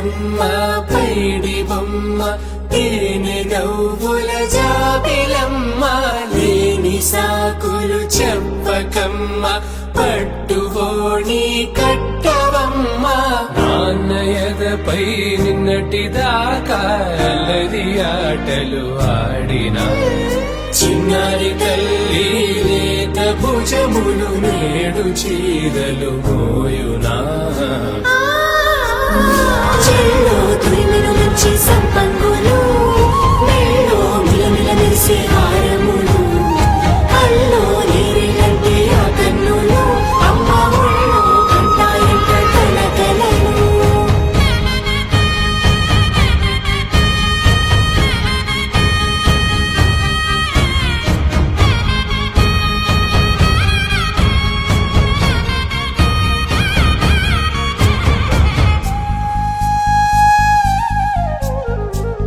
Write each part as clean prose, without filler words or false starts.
బుగ్గమ్మ పైడి బొమ్మ తేనె నవ్వుల జాబిలమ్మ లేని సాకులు చెప్పకమ్మ పట్టుబోణి కట్టవమ్మ నాన్నయదపై నిన్నటిదాకా అల్లరి ఆటలు ఆడినా చిన్నారి తల్లి లేత భుజములు నేడు చీరలు మోయునా చెల్లో తురిమిన మంచి సంపంగులు మెళ్ళో మిలమిల మెరిసే హారములు కల్లో నీరిలంటే ఆ కన్నులు అమ్మ ఒళ్ళో కంటాయంట కలకలను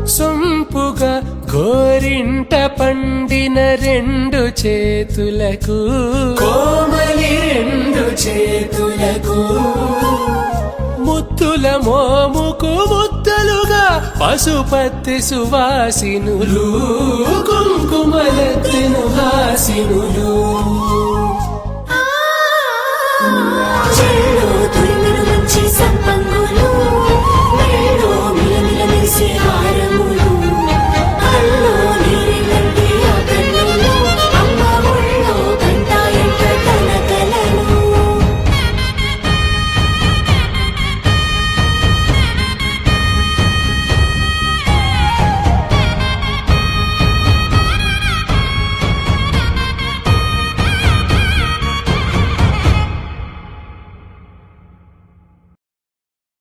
సొంపుగా గోరింట పండిన రెండు చేతులకు కోమలి రెండు చేతులకు ముత్తుల మోముకు ముద్దలుగా పశుపతి సువాసినులు కుంకుమలెత్తిను హాసినులు చెల్లో తురిమిన మంచి సంపంగులు